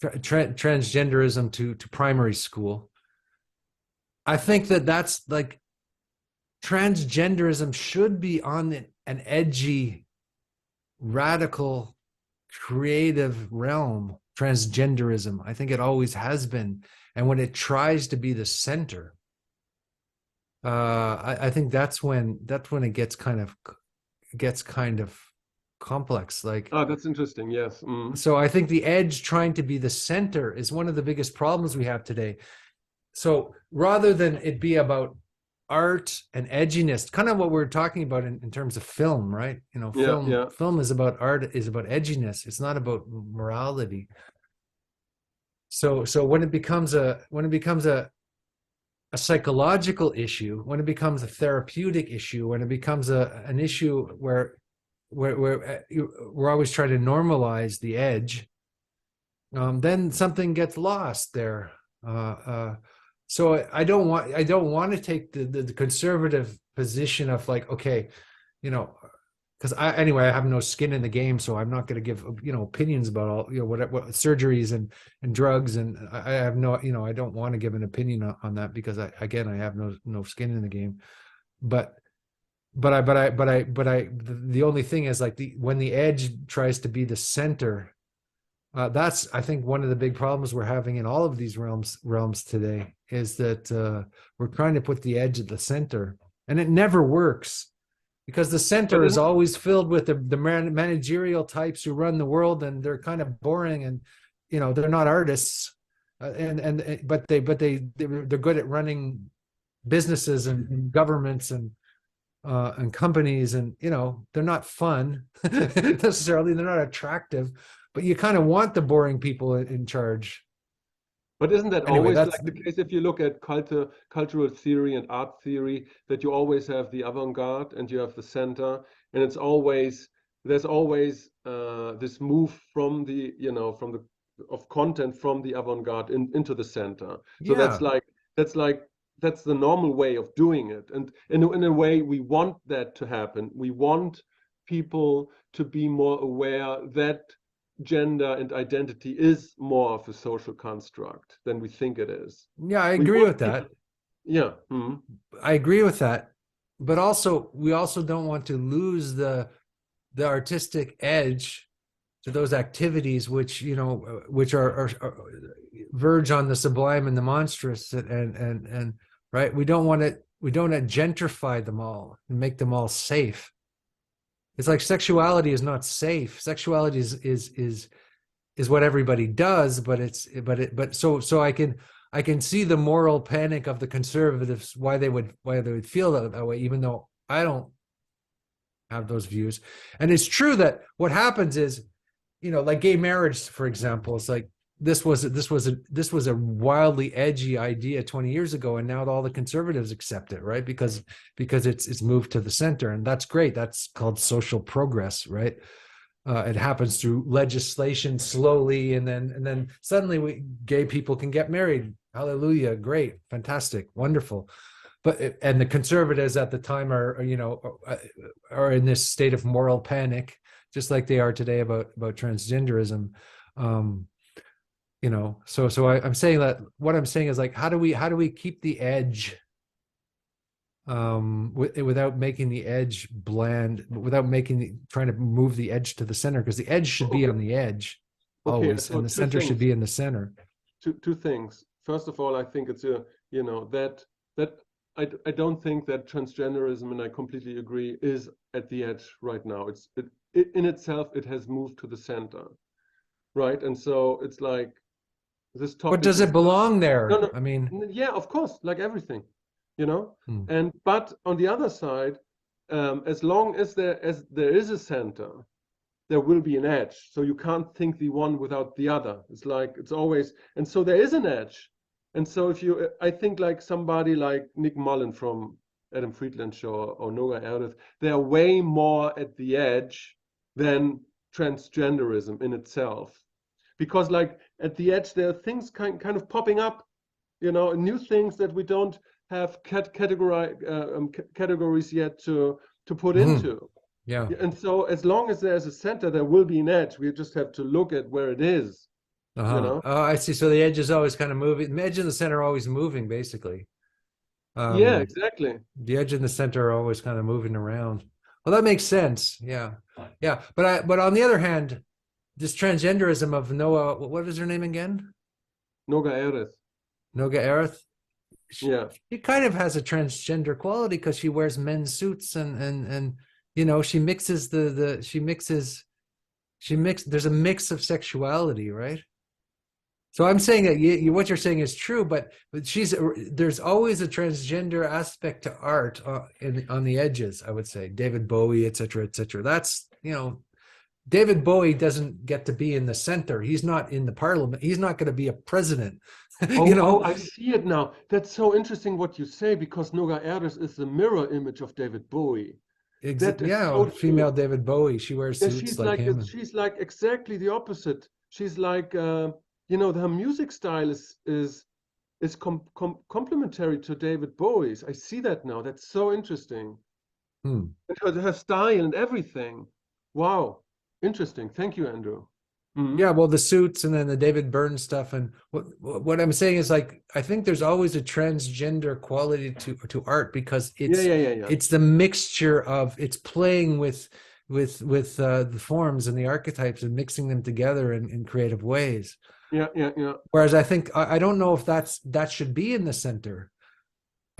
transgenderism to primary school. I think that's like, transgenderism should be on an edgy, radical, creative realm. Transgenderism, I think it always has been, and when it tries to be the center, I think that's when it gets kind of complex. Like, oh, that's interesting. Yes. So I think the edge trying to be the center is one of the biggest problems we have today. So rather than it be about art and edginess, kind of what we're talking about in terms of film, right? You know, film is about art, is about edginess. It's not about morality. So when it becomes a psychological issue, when it becomes a therapeutic issue, when it becomes an issue where we're always trying to normalize the edge, then something gets lost there. So I don't want to take the conservative position of like, okay, you know, because I have no skin in the game, so I'm not going to give, you know, opinions about all, you know, what surgeries and drugs, and I have no, you know, I don't want to give an opinion on that, because I have no skin in the game, but the only thing is, like, when the edge tries to be the center, that's, I think, one of the big problems we're having in all of these realms today, is that we're trying to put the edge at the center, and it never works, because the center is always filled with the managerial types who run the world, and they're kind of boring, and, you know, they're not artists, but they're good at running businesses and governments and companies, and, you know, they're not fun necessarily, they're not attractive, but you kind of want the boring people in charge. But isn't that always like the case if you look at cultural theory and art theory, that you always have the avant-garde and you have the center, and it's always there's always this move from the, from the of content from the avant-garde into the center. So Yeah. that's the normal way of doing it. And in a way, we want that to happen. We want people to be more aware that gender and identity is more of a social construct than we think it is. Yeah, I We agree want with that. Yeah. I agree with that. But also, we also don't want to lose the artistic edge to those activities which, which are verge on the sublime and the monstrous, and right. We don't want to gentrify them all and make them all safe. It's like sexuality is not safe. Sexuality is what everybody does, but so I can see the moral panic of the conservatives, why they would feel that way, even though I don't have those views. And it's true that what happens is, like gay marriage, for example, it's like this was a wildly edgy idea 20 years ago, and now all the conservatives accept it, right? Because it's moved to the center, and that's great. That's called social progress, right? It happens through legislation slowly, and then suddenly gay people can get married. Hallelujah! Great, fantastic, wonderful. And the conservatives at the time are in this state of moral panic, just like they are today about transgenderism. So I'm saying that what I'm saying is, like, how do we keep the edge without making the edge bland, without trying to move the edge to the center, because the edge should be on the edge always, so and the center should be in the center. Two things. First of all, I think it's that I don't think that transgenderism, and I completely agree, is at the edge right now. It in itself, it has moved to the center, right? And so it's like this topic. But does it belong there? No. I mean, yeah, of course, like everything, Hmm. But on the other side, as long as there is a center, there will be an edge. So you can't think the one without the other. It's like it's always, and so there is an edge. And so I think like somebody like Nick Mullen from Adam Friedland show or Noga Erdős, they are way more at the edge than transgenderism in itself, because like at the edge there are things kind of popping up, new things that we don't have categories yet to put into. Yeah. And so as long as there's a center, there will be an edge. We just have to look at where it is. Oh, I see. So the edge is always kind of moving. The edge and the center are always moving, basically. Yeah, exactly. The edge and the center are always kind of moving around. Well, that makes sense. Yeah. But on the other hand, this transgenderism of Noah, what is her name again? Noga Erdős. Noga Erdős. Yeah. She kind of has a transgender quality because she wears men's suits and she mixes there's a mix of sexuality, right? So I'm saying that what you're saying is true, but there's always a transgender aspect to art on the edges, I would say. David Bowie, et cetera, et cetera. That's, David Bowie doesn't get to be in the center. He's not in the parliament. He's not going to be a president. I see it now. That's so interesting what you say, because Noga Erdős is the mirror image of David Bowie. So female David Bowie. She wears suits like him. She's like exactly the opposite. She's like, her music style is complementary to David Bowie's. I see that now. That's so interesting. Her style and everything. Wow. Interesting. Thank you, Andrew. Mm-hmm. Yeah, well, the suits and then the David Byrne stuff, and what I'm saying is, like, I think there's always a transgender quality to art, because it's the mixture of, it's playing with the forms and the archetypes and mixing them together in creative ways. Yeah. Whereas I think I don't know if that should be in the center.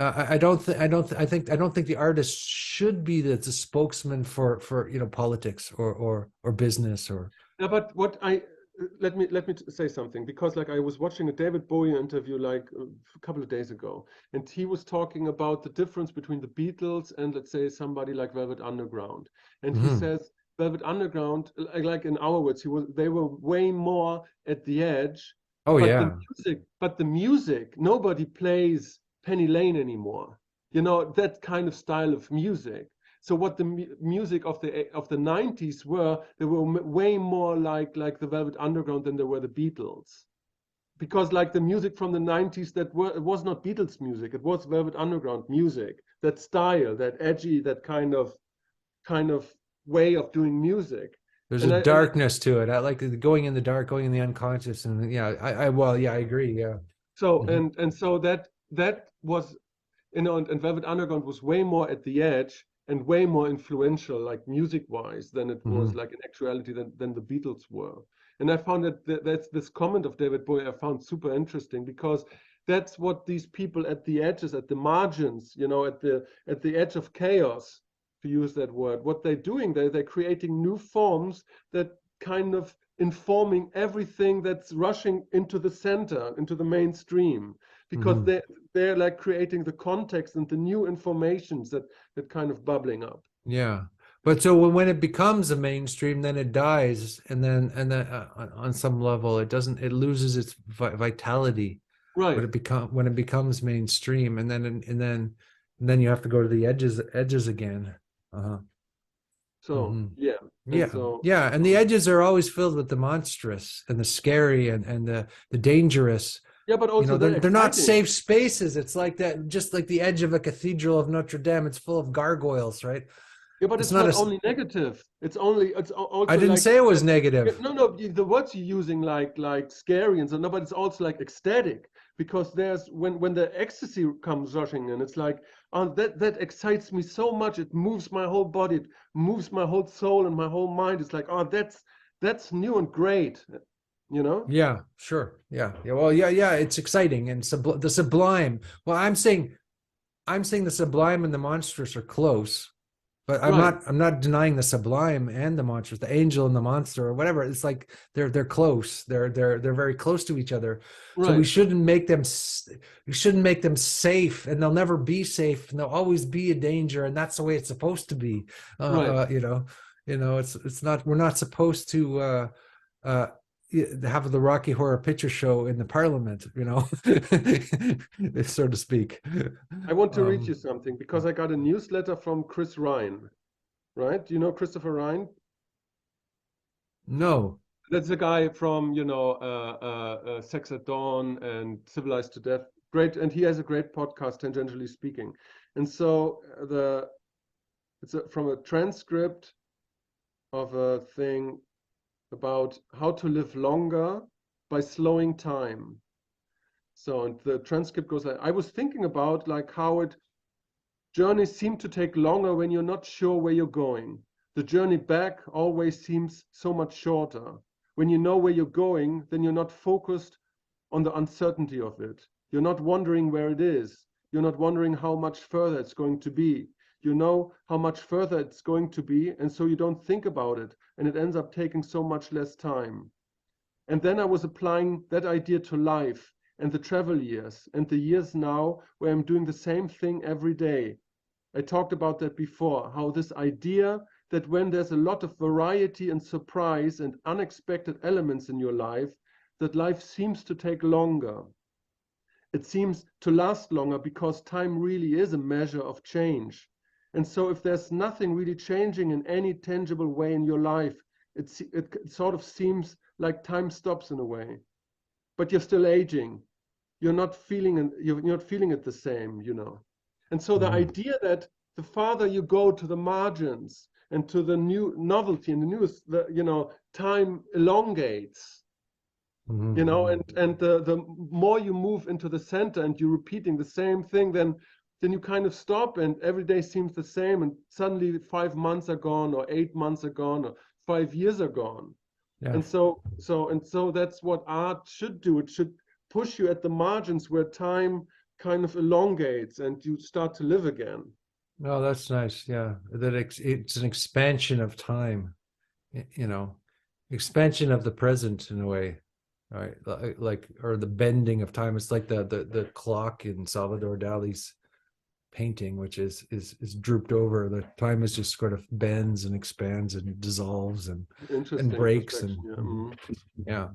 I don't think the artist should be the spokesman for politics or business or. Yeah, but let me say something, because like I was watching a David Bowie interview like a couple of days ago, and he was talking about the difference between the Beatles and, let's say, somebody like Velvet Underground, and he says Velvet Underground, like in our words, they were way more at the edge. Oh, but the music, nobody plays Penny Lane anymore. That kind of style of music. So what the music of the 90s were, they were way more like the Velvet Underground than they were the Beatles. Because like the music from the 90s, it was not Beatles music, it was Velvet Underground music. That style, that edgy, that kind of way of doing music. There's a darkness to it. I like going in the dark, going in the unconscious, and yeah, I agree. Yeah. So and so that was, you know, and Velvet Underground was way more at the edge and way more influential, like music-wise, than it was like in actuality than the Beatles were. And I found that's this comment of David Bowie I found super interesting, because that's what these people at the edges, at the margins, you know, at the edge of chaos, to use that word, what they're doing, they're creating new forms that kind of informing everything that's rushing into the center, into the mainstream, because they're like creating the context and the new informations that kind of bubbling up. Yeah. But so when it becomes a mainstream, then it dies, and then on some level it loses its vitality. Right. When it becomes mainstream, and then you have to go to the edges again. So yeah. And the edges are always filled with the monstrous and the scary and the dangerous. Yeah, but also, you know, they're not safe spaces. It's like that, just like the edge of a cathedral of Notre Dame. It's full of gargoyles, right? Yeah, but it's not only negative. It's also. I didn't say it was negative. No, the words you're using, like scary and so, no, but it's also like ecstatic, because there's when the ecstasy comes rushing in, it's like, that excites me so much. It moves my whole body, it moves my whole soul and my whole mind. It's like, that's new and great, you know? Yeah, sure. Yeah. Well, yeah. It's exciting and the sublime. Well, I'm saying the sublime and the monstrous are close. But I'm not denying the sublime and the monstrous, the angel and the monster, or whatever. It's like they're close. They're very close to each other. Right. So we shouldn't make them safe, and they'll never be safe, and they'll always be a danger, and that's the way it's supposed to be. You know, it's not. We're not supposed to have the Rocky Horror Picture Show in the Parliament, you know, so to speak. I want to read you something, because I got a newsletter from Chris Ryan, right? Do you know Christopher Ryan? No. That's the guy from, you know, Sex at Dawn and Civilized to Death. Great, and he has a great podcast, Tangentially Speaking. And so it's from a transcript of a thing about how to live longer by slowing time. So, and the transcript goes like, I was thinking about like how journeys seem to take longer when you're not sure where you're going. The journey back always seems so much shorter. When you know where you're going, then you're not focused on the uncertainty of it. You're not wondering where it is. You're not wondering how much further it's going to be. You know how much further it's going to be, and so you don't think about it, and it ends up taking so much less time. And then I was applying that idea to life and the travel years and the years now where I'm doing the same thing every day. I talked about that before, how this idea that when there's a lot of variety and surprise and unexpected elements in your life, that life seems to take longer. It seems to last longer because time really is a measure of change. And so if there's nothing really changing in any tangible way in your life, it sort of seems like time stops in a way. But you're still aging. You're not feeling it the same, you know. And so the idea that the farther you go to the margins and to the new novelty and the newest, you know, time elongates, you know, and the more you move into the center and you're repeating the same thing, then you kind of stop, and every day seems the same, and suddenly 5 months are gone, or 8 months are gone, or 5 years are gone. Yeah. And so that's what art should do. It should push you at the margins where time kind of elongates and you start to live again. Oh, that's nice. Yeah, that it's an expansion of time, you know, expansion of the present in a way, right? Like, or the bending of time. It's like the clock in Salvador Dali's painting, which is drooped over. The time is just sort of bends and expands and dissolves and breaks and yeah.